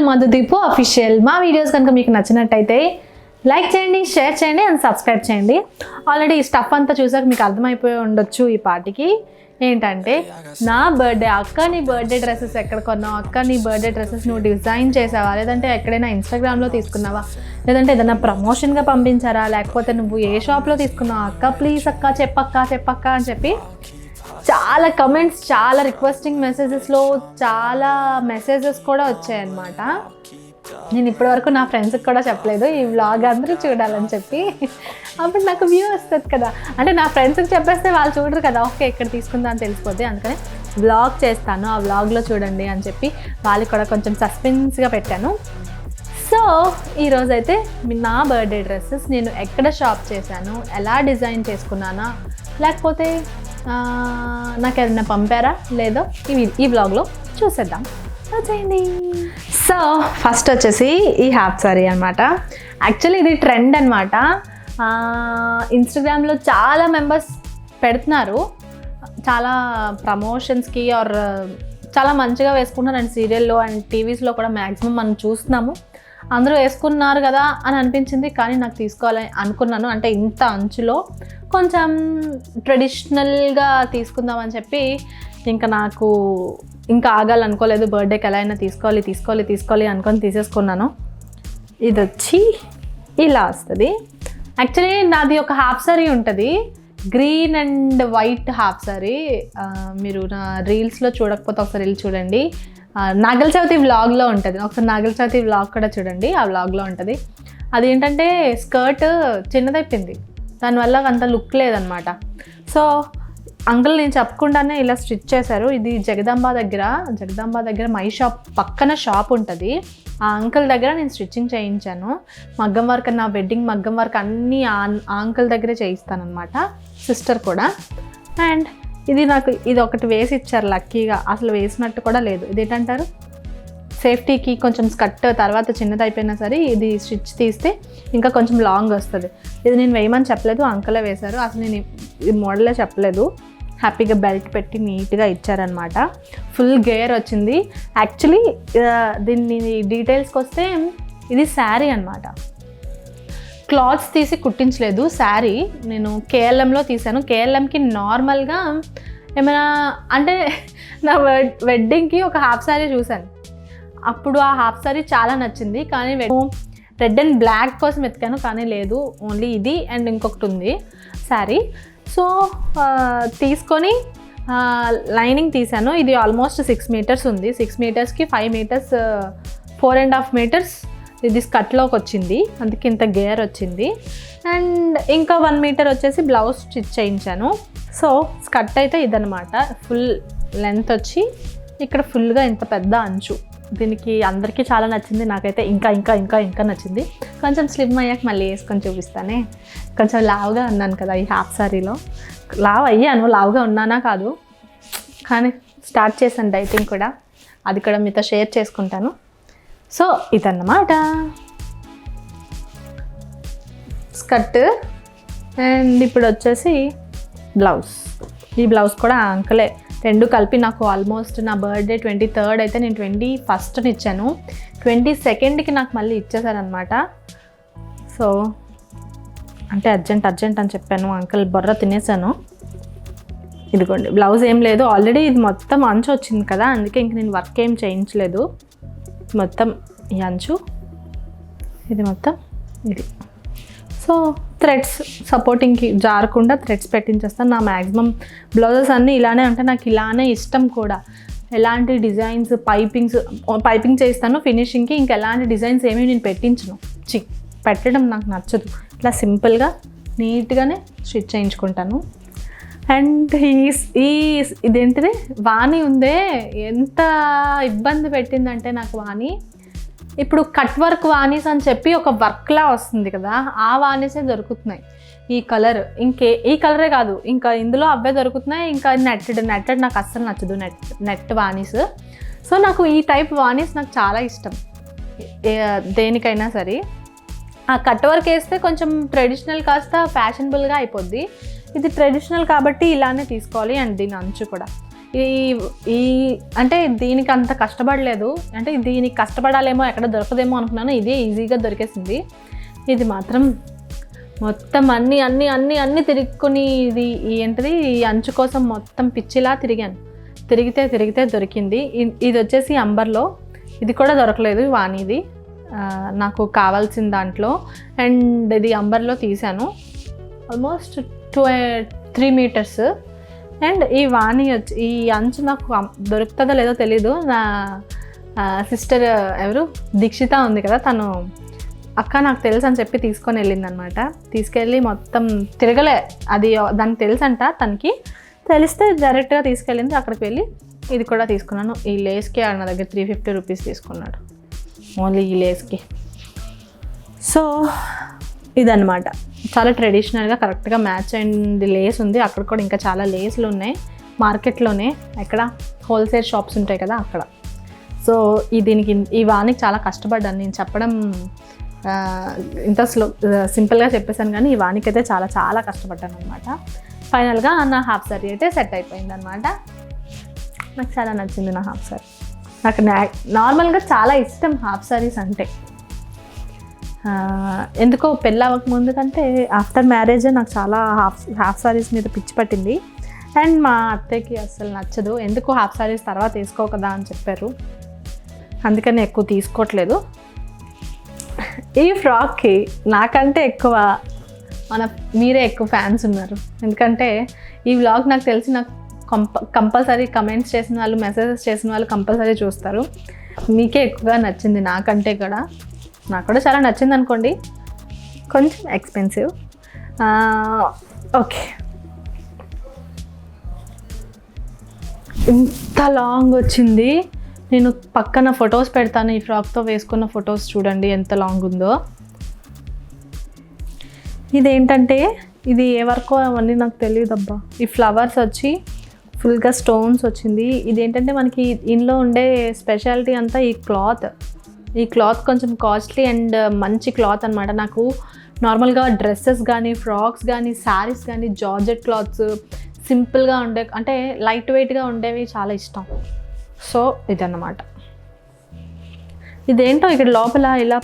Madhudeepu official. మా videos కనుక మీకు నచ్చినట్టయితే లైక్ చేయండి, షేర్ చేయండి అండ్ సబ్స్క్రైబ్ చేయండి. ఆల్రెడీ ఈ స్టఫ్ అంతా చూసాక మీకు అర్థమైపోయి ఉండొచ్చు ఈ పాటికి ఏంటంటే నా బర్త్డే. అక్క నీ బర్త్డే డ్రెస్సెస్ ఎక్కడ కొన్నావు, అక్క నీ బర్త్డే డ్రెస్సెస్ నువ్వు డిజైన్ చేసావా, లేదంటే ఎక్కడైనా ఇన్స్టాగ్రామ్లో తీసుకున్నావా, లేదంటే ఏదైనా ప్రమోషన్గా పంపించారా, లేకపోతే నువ్వు ఏ షాప్లో తీసుకున్నావు, అక్క ప్లీజ్ అక్క చెప్పక్క అని చెప్పి చాలా కమెంట్స్, చాలా రిక్వెస్టింగ్ మెసేజెస్లో చాలా మెసేజెస్ కూడా వచ్చాయన్నమాట. నేను ఇప్పటివరకు నా ఫ్రెండ్స్కి కూడా చెప్పలేదు ఈ వ్లాగ్ అందరూ చూడాలని చెప్పి. అప్పుడు నాకు వ్యూ వస్తుంది కదా, అంటే నా ఫ్రెండ్స్కి చెప్పేస్తే వాళ్ళు చూడరు కదా, ఓకే ఇక్కడ తీసుకుందా అని తెలిసిపోద్ది. అందుకని వ్లాగ్ చేస్తాను, ఆ వ్లాగ్లో చూడండి అని చెప్పి వాళ్ళకి కూడా కొంచెం సస్పెన్స్గా పెట్టాను. సో ఈరోజైతే నా బర్త్డే డ్రెస్సెస్ నేను ఎక్కడ షాప్ చేశాను, ఎలా డిజైన్ చేసుకున్నానా, లేకపోతే నాకు ఏదైనా పంపారా లేదో ఈ వ్లాగ్లో చూసేద్దాం, వచ్చేయండి. సో ఫస్ట్ వచ్చేసి ఈ హాఫ్ సారీ అనమాట. యాక్చువల్లీ ఇది ట్రెండ్ అనమాట. ఇన్స్టాగ్రామ్లో చాలా మెంబర్స్ పెడుతున్నారు, చాలా ప్రమోషన్స్కి ఆర్ చాలా మంచిగా వేసుకుంటున్నారు. అండ్ సీరియల్లో అండ్ టీవీస్లో కూడా మ్యాక్సిమం మనం చూస్తున్నాము. అందరూ వేసుకున్నారు కదా అని అనిపించింది, కానీ నాకు తీసుకోవాలని అనుకున్నాను. అంటే ఇంత అంచులో కొంచెం ట్రెడిషనల్గా తీసుకుందామని చెప్పి నాకు ఇంకా ఆగాలనుకోలేదు. బర్త్డేకి ఎలా అయినా తీసుకోవాలి అనుకొని తీసేసుకున్నాను. ఇది వచ్చి ఇలా వస్తుంది. యాక్చువల్లీ నాది ఒక హాఫ్ సారీ ఉంటుంది, green and white half sorry. మీరు నా రీల్స్లో చూడకపోతే ఒకసారి వెళ్ళి చూడండి. నాగల చవితి వ్లాగ్లో ఉంటుంది, ఒకసారి నాగల చవితి వ్లాగ్ కూడా చూడండి, ఆ వ్లాగ్లో ఉంటుంది. అదేంటంటే స్కర్ట్ చిన్నదైపోయింది, దానివల్ల అంత లుక్ లేదనమాట. సో అంకుల్ నేను చెప్పకుండానే ఇలా స్టిచ్ చేశారు. ఇది జగదాంబ దగ్గర మై షాప్ పక్కన షాప్ ఉంటుంది, ఆ అంకుల్ దగ్గర నేను స్టిచ్చింగ్ చేయించాను. మగ్గం వర్క్, నా వెడ్డింగ్ మగ్గం వర్క్ అన్నీ ఆ అంకుల్ దగ్గరే చేయిస్తాను అనమాట, సిస్టర్ కూడా. అండ్ ఇది ఒకటి వేసి ఇచ్చారు లక్కీగా, అసలు వేసినట్టు కూడా లేదు. ఇది ఏంటంటారు, సేఫ్టీకి కొంచెం స్కర్ట్ తర్వాత చిన్నది అయిపోయినా సరే ఇది స్టిచ్ తీస్తే ఇంకా కొంచెం లాంగ్ వస్తుంది. ఇది నేను వేయమని చెప్పలేదు, అంకులే వేశారు. అసలు నేను ఈ మోడలే చెప్పలేదు. హ్యాపీగా బెల్ట్ పెట్టి నీట్గా ఇచ్చారనమాట. ఫుల్ గేర్ వచ్చింది. యాక్చువల్లీ దీన్ని డీటెయిల్స్కి వస్తే ఇది శారీ అనమాట, క్లాత్స్ తీసి కుట్టించలేదు. శారీ నేను కేఎల్ఎంలో తీసాను. కేఎల్ఎంకి నార్మల్గా ఏమైనా అంటే నా వెడ్డింగ్కి ఒక హాఫ్ శారీ చూశాను, అప్పుడు ఆ హాఫ్ శారీ చాలా నచ్చింది. కానీ రెడ్ అండ్ బ్లాక్ కోసం వెతికాను, కానీ లేదు, ఓన్లీ ఇది అండ్ ఇంకొకటి ఉంది శారీ. సో తీసుకొని లైనింగ్ తీసాను. ఇది ఆల్మోస్ట్ 6 మీటర్స్ ఉంది. 6 మీటర్స్కి 5 మీటర్స్ 4.5 మీటర్స్ ఇది స్కర్ట్లోకి వచ్చింది, అందుకే ఇంత గేర్ వచ్చింది. అండ్ ఇంకా 1 మీటర్ వచ్చేసి బ్లౌజ్ స్టిచ్ చేయించాను. సో స్కర్ట్ అయితే ఇదనమాట, ఫుల్ లెంత్ వచ్చి ఇక్కడ ఫుల్గా ఇంత పెద్ద అంచు. దీనికి అందరికీ చాలా నచ్చింది, నాకైతే ఇంకా నచ్చింది. కొంచెం స్లిమ్ అయ్యాక మళ్ళీ వేసుకొని చూపిస్తానే. కొంచెం లావుగా ఉన్నాను కదా ఈ హాఫ్ సారీలో, లావుగా ఉన్నానా కాదు, కానీ స్టార్ట్ చేశాను డైటింగ్ కూడా, అది కూడా మీతో షేర్ చేసుకుంటాను. సో ఇదన్నమాట స్కర్ట్. అండ్ ఇప్పుడు వచ్చేసి బ్లౌజ్. ఈ బ్లౌజ్ కూడా అంకలే రెండు కలిపి నాకు ఆల్మోస్ట్ నా బర్త్డే 23rd అయితే నేను 21st ఇచ్చాను, 22ndకి నాకు మళ్ళీ ఇచ్చేసారనమాట. సో అంటే అర్జెంట్ అని చెప్పాను, అంకుల్ బొర్ర తినేసాను. ఇదిగోండి బ్లౌజ్ ఏం లేదు, ఆల్రెడీ ఇది మొత్తం అంచు వచ్చింది కదా, అందుకే ఇంక నేను వర్క్ ఏం చేయించలేదు. మొత్తం ఈ అంచు, ఇది మొత్తం ఇది. సో థ్రెడ్స్ సపోర్టింగ్కి జారకుండా థ్రెడ్స్ పెట్టించేస్తాను. నా మ్యాక్సిమం బ్లౌజెస్ అన్నీ ఇలానే ఉంటాయి, నాకు ఇలానే ఇష్టం కూడా. ఎలాంటి డిజైన్స్ పైపింగ్ చేస్తాను ఫినిషింగ్కి, ఇంకా ఎలాంటి డిజైన్స్ ఏమీ నేను పెట్టడం నాకు నచ్చదు. ఇట్లా సింపుల్గా నీట్గానే స్టిచ్ చేయించుకుంటాను. అండ్ ఇదేంటిది వాణి ఉందే, ఎంత ఇబ్బంది పెట్టిందంటే నాకు వాణి. ఇప్పుడు కట్ వర్క్ వాణీస్ అని చెప్పి ఒక వర్క్లా వస్తుంది కదా, ఆ వాణీసే దొరుకుతున్నాయి. ఈ కలర్ ఈ కలరే కాదు, ఇంకా ఇందులో అవే దొరుకుతున్నాయి. ఇంకా నెట్టెడ్ నాకు అస్సలు నచ్చదు, నెట్ వాణీస్. సో నాకు ఈ టైప్ వాణీస్ నాకు చాలా ఇష్టం, దేనికైనా సరే. ఆ కట్ వర్క్ వేస్తే కొంచెం ట్రెడిషనల్ కాస్త ఫ్యాషనబుల్గా అయిపోద్ది. ఇది ట్రెడిషనల్ కాబట్టి ఇలానే తీసుకోవాలి. అండ్ దీని అంచు కూడా ఈ ఈ అంటే దీనికి అంత కష్టపడలేదు, అంటే దీనికి కష్టపడాలేమో ఎక్కడ దొరకదేమో అనుకున్నాను, ఇదే ఈజీగా దొరికేసింది. ఇది మాత్రం మొత్తం అన్నీ తిరుక్కొని ఇది ఏంటిది ఈ అంచు కోసం మొత్తం పిచ్చిలా తిరిగాను. తిరిగితే దొరికింది. ఇది వచ్చేసి అంబర్లో, ఇది కూడా దొరకలేదు వాణిది నాకు కావాల్సిన దాంట్లో. అండ్ ఇది అంబర్లో తీసాను, ఆల్మోస్ట్ 3 మీటర్స్. అండ్ ఈ వాణి వచ్చి ఈ అంచు నాకు దొరుకుతుందో లేదో తెలీదు. నా సిస్టర్ ఎవరు దీక్షిత ఉంది కదా, తను అక్క నాకు తెలుసు అని చెప్పి తీసుకొని వెళ్ళిందనమాట. తీసుకెళ్ళి మొత్తం తిరగలే, అది దానికి తెలుసు అంట, తనకి తెలిస్తే డైరెక్ట్గా తీసుకెళ్ళింది. అక్కడికి వెళ్ళి ఇది కూడా తీసుకున్నాను. ఈ లేస్కి నా దగ్గర 350 రూపీస్ తీసుకున్నాడు ఓన్లీ ఈ లేస్కి. సో ఇదన్నమాట, చాలా ట్రెడిషనల్గా కరెక్ట్గా మ్యాచ్ అయింది లేస్ ఉంది. అక్కడ కూడా ఇంకా చాలా లేస్లు ఉన్నాయి మార్కెట్లోనే, ఎక్కడ హోల్సేల్ షాప్స్ ఉంటాయి కదా అక్కడ. సో దీనికి ఈ వానికి చాలా కష్టపడ్డాను. నేను చెప్పడం ఇంత సింపుల్గా చెప్పేశాను, కానీ ఈ వానికైతే చాలా చాలా కష్టపడ్డాను అనమాట. ఫైనల్గా నా హాఫ్ సారీ అయితే సెట్ అయిపోయింది అనమాట. నాకు చాలా నచ్చింది నా హాఫ్ సారీ. నాకు నార్మల్గా చాలా ఇష్టం హాఫ్ సారీస్ అంటే. ఎందుకో పెళ్ళి అవ్వకముందు కంటే ఆఫ్టర్ మ్యారేజ్ నాకు చాలా హాఫ్ సారీస్ మీద పిచ్చి పట్టింది. అండ్ మా అత్తయ్యకి అసలు నచ్చదు, ఎందుకు హాఫ్ సారీస్ తర్వాత వేసుకో కదా అని చెప్పారు, అందుకని ఎక్కువ తీసుకోవట్లేదు. ఈ ఫ్రాక్కి నాకంటే ఎక్కువ మీరే ఎక్కువ ఫ్యాన్స్ ఉన్నారు. ఎందుకంటే ఈ వ్లాగ్ నాకు తెలిసి నాకు కంపల్సరీ కమెంట్స్ చేసిన వాళ్ళు, మెసేజెస్ చేసిన వాళ్ళు కంపల్సరీ చూస్తారు. మీకే ఎక్కువగా నచ్చింది నాకంటే కూడా. నాకు కూడా చాలా నచ్చింది అనుకోండి, కొంచెం ఎక్స్పెన్సివ్. ఓకే, ఇంత లాంగ్ వచ్చింది. నేను పక్కన ఫొటోస్ పెడతాను, ఈ ఫ్రాక్తో వేసుకున్న ఫొటోస్ చూడండి ఎంత లాంగ్ ఉందో. ఇదేంటంటే ఇది ఏ వర్కో అవన్నీ నాకు తెలియదు అబ్బా. ఈ ఫ్లవర్స్ వచ్చి ఫుల్గా స్టోన్స్ వచ్చింది. ఇదేంటంటే మనకి ఇంట్లో ఉండే స్పెషాలిటీ అంతా ఈ క్లాత్ కొంచెం కాస్ట్లీ అండ్ మంచి క్లాత్ అనమాట. నాకు నార్మల్గా డ్రెస్సెస్ కానీ, ఫ్రాక్స్ కానీ, శారీస్ కానీ, జార్జెట్ క్లాత్స్ సింపుల్గా ఉండే, అంటే లైట్ వెయిట్గా ఉండేవి చాలా ఇష్టం. ఇదన్నమాట. ఇదేంటో ఇక్కడ లోపల ఇలా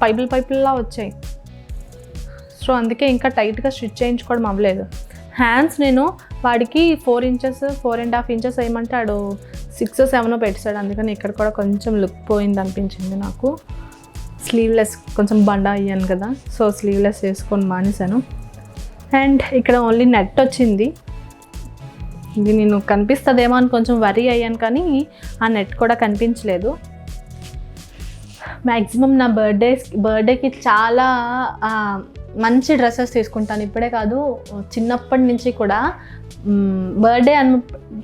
పైపుల్లా వచ్చాయి. సో అందుకే ఇంకా టైట్గా స్టిచ్ చేయించుకోవడం అవ్వలేదు. హ్యాండ్స్ నేను వాడికి 4 ఇంచెస్ 4.5 ఇంచెస్ వేయమంటాడు, 6 or 7 పెట్టాడు. అందుకని ఇక్కడ కూడా కొంచెం లుక్ పోయింది అనిపించింది నాకు. స్లీవ్లెస్ కొంచెం బండ అయ్యాను కదా, సో స్లీవ్లెస్ వేసుకొని మానేశాను. అండ్ ఇక్కడ ఓన్లీ నెట్ వచ్చింది. ఇది నేను కనిపిస్తుందేమో అని కొంచెం వరీ అయ్యాను, కానీ ఆ నెట్ కూడా కనిపించలేదు. మ్యాక్సిమం నా బర్త్డేకి చాలా మంచి డ్రెస్సెస్ తీసుకుంటాను. ఇప్పుడే కాదు, చిన్నప్పటి నుంచి కూడా. బర్త్డే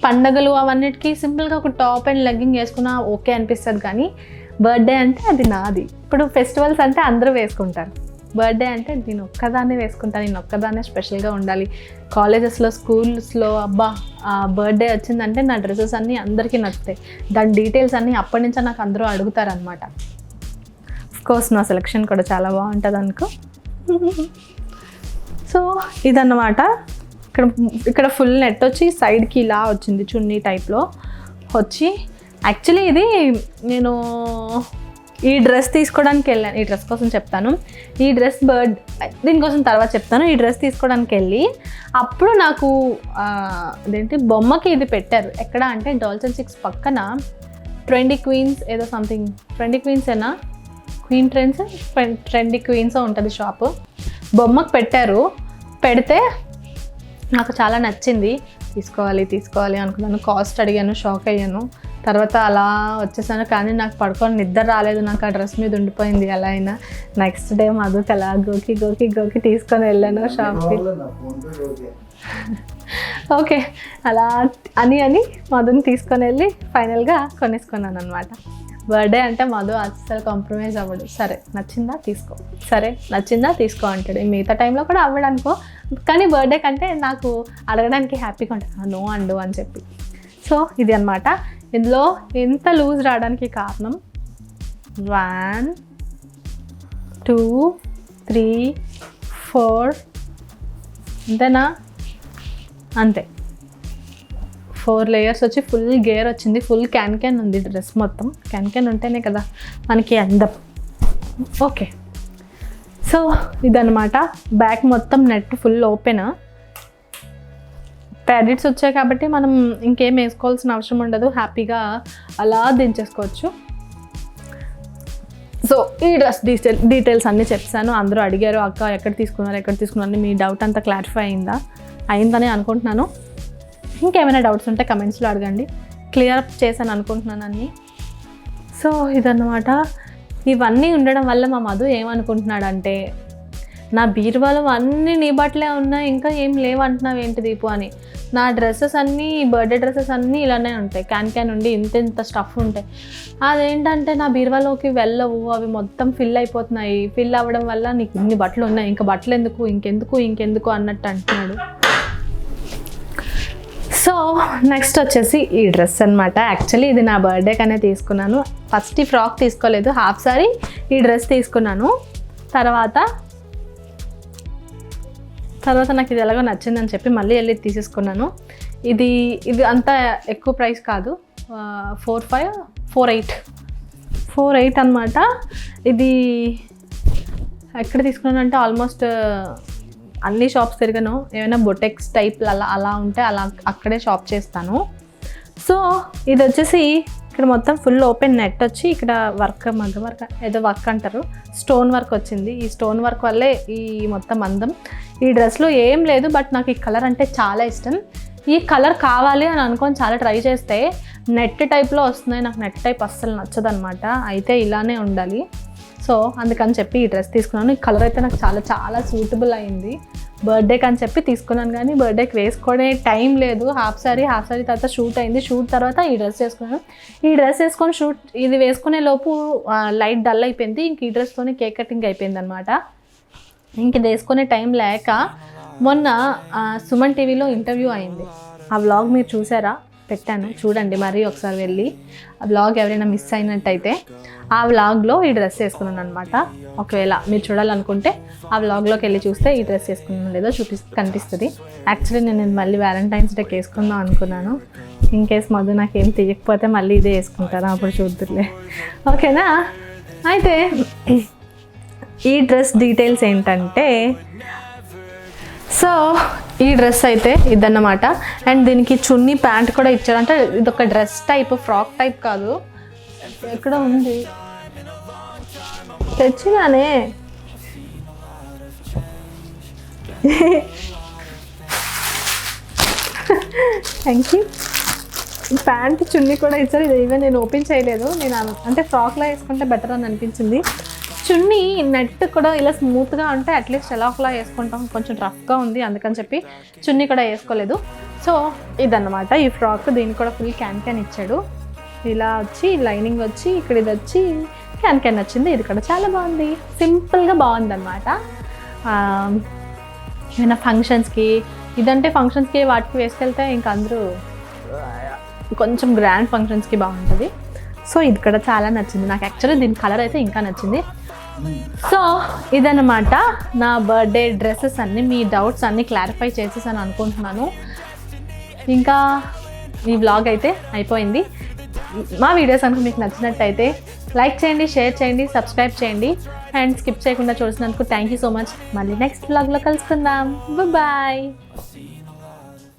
పండగలు అవన్నిటికీ సింపుల్గా ఒక టాప్ అండ్ లెగ్గింగ్ వేసుకున్నా ఓకే అనిపిస్తుంది, కానీ బర్త్డే అంటే అది నాది. ఇప్పుడు ఫెస్టివల్స్ అంటే అందరూ వేసుకుంటారు, బర్త్డే అంటే నేను ఒక్కదాన్నే వేసుకుంటాను, నేను ఒక్కదాన్నే స్పెషల్గా ఉండాలి. కాలేజెస్లో, స్కూల్స్లో అబ్బా బర్త్డే వచ్చిందంటే నా డ్రెస్సెస్ అన్నీ అందరికీ నచ్చుతాయి. దాని డీటెయిల్స్ అన్నీ అప్పటి నుంచే నాకు అందరూ అడుగుతారనమాట. అఫ్కోర్స్ నా సెలెక్షన్ కూడా చాలా బాగుంటుంది అనుకో. సో ఇదన్నమాట. ఇక్కడ ఫుల్ నెట్ వచ్చి సైడ్కి ఇలా వచ్చింది, చున్నీ టైప్లో వచ్చి. యాక్చువల్లీ ఇది నేను ఈ డ్రెస్ తీసుకోవడానికి వెళ్ళాను, ఈ డ్రెస్ కోసం చెప్తాను. ఈ డ్రెస్ దీనికోసం తర్వాత చెప్తాను. ఈ డ్రెస్ తీసుకోవడానికి వెళ్ళి అప్పుడు నాకు అదేంటి బొమ్మకి ఇది పెట్టారు. ఎక్కడ అంటే డాల్స్ అండ్ సిక్స్ పక్కన 20 Queens ఏదో సంథింగ్, 20 Queens ఏనా, క్వీన్ ట్రెండ్స్ 20 Queens ఉంటుంది షాపు. బొమ్మకు పెట్టారు. పెడితే నాకు చాలా నచ్చింది, తీసుకోవాలి అనుకున్నాను. కాస్ట్ అడిగాను, షాక్ అయ్యాను. తర్వాత అలా వచ్చేసాను, కానీ నాకు పడుకొని నిద్ర రాలేదు. నాకు ఆ డ్రెస్ మీద ఉండిపోయింది ఎలా అయినా. నెక్స్ట్ డే మధుకి అలా గోకి తీసుకొని వెళ్ళాను షాప్కి. ఓకే, అలా అని మధుని తీసుకొని వెళ్ళి ఫైనల్గా కొనేసుకున్నాను అనమాట. బర్త్డే అంటే మధు అస్సలు కాంప్రమైజ్ అవ్వడు. సరే నచ్చిందా తీసుకో అంటాడు. మిగతా టైంలో కూడా అవ్వడానికో, కానీ బర్త్డే కంటే నాకు అడగడానికి హ్యాపీగా ఉంటుంది, నో అండు అని చెప్పి. సో ఇది అనమాట. ఇందులో ఎంత లూజ్ రావడానికి కారణం 1 2 3 4 అంతేనా, అంతే 4 లేయర్స్ వచ్చి ఫుల్ గేర్ వచ్చింది, ఫుల్ క్యాన్ ఉంది డ్రెస్ మొత్తం. క్యాన్ ఉంటేనే కదా మనకి అందం. ఓకే, సో ఇదన్నమాట. బ్యాక్ మొత్తం నెట్ ఫుల్ ఓపెన్. ప్యాడెట్స్ వచ్చాయి కాబట్టి మనం ఇంకేం వేసుకోవాల్సిన అవసరం ఉండదు, హ్యాపీగా అలా దించేసుకోవచ్చు. సో ఈ డ్రెస్ డీటెయిల్స్ అన్నీ చెప్పాను. అందరూ అడిగారు, అక్క ఎక్కడ తీసుకున్నారు మీ డౌట్ అంతా క్లారిఫై అయిందని అనుకుంటున్నాను. ఇంకేమైనా డౌట్స్ ఉంటే కమెంట్స్లో అడగండి, క్లియర్ అప్ చేశాను అనుకుంటున్నాను అన్నీ. సో ఇదన్నమాట. ఇవన్నీ ఉండడం వల్ల మా మధు ఏమనుకుంటున్నాడంటే, నా బీరువాలో అన్నీ నీ బట్టలే ఉన్నాయి, ఇంకా ఏం లేవంటున్నావు ఏంటి దీపు అని. నా డ్రెస్సెస్ అన్నీ, బర్త్డే డ్రెస్సెస్ అన్నీ ఇలానే ఉంటాయి, క్యాన్ ఉండి ఇంత స్టఫ్ ఉంటాయి. అదేంటంటే నా బీరువాలోకి వెళ్ళవు, అవి మొత్తం ఫిల్ అయిపోతున్నాయి. ఫిల్ అవ్వడం వల్ల నీకు ఇన్ని బట్టలు ఉన్నాయి, ఇంకా బట్టలు ఇంకెందుకు అన్నట్టు అంటున్నాడు. సో నెక్స్ట్ వచ్చేసి ఈ డ్రెస్ అనమాట. యాక్చువల్లీ ఇది నా బర్త్డేకనే తీసుకున్నాను. ఫస్ట్ ఈ ఫ్రాక్ తీసుకోలేదు, హాఫ్ సారీ ఈ డ్రెస్ తీసుకున్నాను. తర్వాత నాకు ఇది ఎలాగో నచ్చిందని చెప్పి మళ్ళీ వెళ్ళి తీసేసుకున్నాను. ఇది అంత ఎక్కువ ప్రైస్ కాదు, 4.8 అనమాట. ఇది ఎక్కడ తీసుకున్నాను అంటే ఆల్మోస్ట్ అన్ని షాప్స్ తిరిగాను. ఏమైనా బొటెక్స్ టైప్ అలా ఉంటే అక్కడే షాప్ చేస్తాను. సో ఇది వచ్చేసి ఇక్కడ మొత్తం ఫుల్ ఓపెన్ నెట్ వచ్చి ఇక్కడ మగ్గ వర్క్ ఏదో వర్క్ అంటారు, స్టోన్ వర్క్ వచ్చింది. ఈ స్టోన్ వర్క్ వల్లే ఈ మొత్తం అందం. ఈ డ్రెస్లో ఏం లేదు, బట్ నాకు ఈ కలర్ అంటే చాలా ఇష్టం. ఈ కలర్ కావాలి అని అనుకొని చాలా ట్రై చేస్తే నెట్ టైప్లో వస్తున్నాయి. నాకు నెట్ టైప్ అస్సలు నచ్చదనమాట, అయితే ఇలానే ఉండాలి. సో అందుకని చెప్పి ఈ డ్రెస్ తీసుకున్నాను. ఈ కలర్ అయితే నాకు చాలా చాలా సూటబుల్ అయింది. బర్త్డేకి అని చెప్పి తీసుకున్నాను, కానీ బర్త్డేకి వేసుకునే టైం లేదు. హాఫ్ సారీ తర్వాత షూట్ అయింది. షూట్ తర్వాత ఈ డ్రెస్ వేసుకున్నాను. ఈ డ్రెస్ వేసుకొని ఇది వేసుకునే లోపు లైట్ డల్ అయిపోయింది. ఇంక ఈ డ్రెస్తోనే కేక్ కటింగ్ అయిపోయింది అనమాట. ఇంక ఇది వేసుకునే టైం లేక మొన్న సుమన్ టీవీలో ఇంటర్వ్యూ అయింది. ఆ వ్లాగ్ మీరు చూసారా? పెట్టాను, చూడండి మరీ ఒకసారి వెళ్ళి. ఆ వ్లాగ్ ఎవరైనా మిస్ అయినట్టయితే ఆ వ్లాగ్లో ఈ డ్రెస్ వేసుకున్నాను అనమాట. ఒకవేళ మీరు చూడాలనుకుంటే ఆ వ్లాగ్లోకి వెళ్ళి చూస్తే ఈ డ్రెస్ వేసుకున్నాను లేదో కనిపిస్తుంది. యాక్చువల్లీ నేను మళ్ళీ వ్యాలంటైన్స్ డేకి వేసుకుందాం అనుకున్నాను. ఇన్ కేస్ మధు నాకేం తీయకపోతే మళ్ళీ ఇదే వేసుకుంటాను, అప్పుడు చూద్దురులే. ఓకేనా? అయితే ఈ డ్రెస్ డీటెయిల్స్ ఏంటంటే, సో ఈ డ్రెస్ అయితే ఇదన్నమాట. అండ్ దీనికి చున్నీ ప్యాంట్ కూడా ఇచ్చాడు. అంటే ఇది ఒక డ్రెస్ టైప్, ఫ్రాక్ టైప్ కాదు. ఎక్కడ ఉంది, తెచ్చినానే. Thank you. ప్యాంట్ చున్నీ కూడా ఇచ్చారు. ఇది ఈవెన్ నేను ఓపెన్ చేయలేదు. నేను అంటే ఫ్రాక్లో వేసుకుంటే బెటర్ అని అనిపించింది. చున్నీ నెట్ కూడా ఇలా స్మూత్గా ఉంటే అట్లీస్ట్ ఎలా ఒకలా వేసుకుంటాం, కొంచెం రఫ్గా ఉంది అందుకని చెప్పి చున్నీ కూడా వేసుకోలేదు. సో ఇదన్నమాట ఈ ఫ్రాక్. దీనికి కూడా ఫుల్ క్యాన్ ఇచ్చాడు. ఇలా వచ్చి లైనింగ్ వచ్చి ఇక్కడ ఇది వచ్చి క్యాన్ వచ్చింది. ఇది కూడా చాలా బాగుంది, సింపుల్గా బాగుంది అనమాట. ఏమైనా ఫంక్షన్స్కి, ఇదంటే ఫంక్షన్స్కి వాటికి వేసుకెళ్తే ఇంకా అందరూ కొంచెం గ్రాండ్ ఫంక్షన్స్కి బాగుంటుంది. సో ఇది కూడా చాలా నచ్చింది నాకు. యాక్చువల్లీ దీని కలర్ అయితే ఇంకా నచ్చింది. సో ఇదన్నమాట నా బర్త్డే డ్రెస్సెస్ అన్నీ. మీ డౌట్స్ అన్నీ క్లారిఫై చేసేసాను అనుకుంటున్నాను. ఇంకా ఈ వ్లాగ్ అయితే అయిపోయింది. మా వీడియోస్ కనుక మీకు నచ్చినట్టయితే లైక్ చేయండి, షేర్ చేయండి, సబ్స్క్రైబ్ చేయండి. అండ్ స్కిప్ చేయకుండా చూసినందుకు థ్యాంక్ యూ సో మచ్. మళ్ళీ నెక్స్ట్ వ్లాగ్లో కలుసుకుందాం. బాయ్.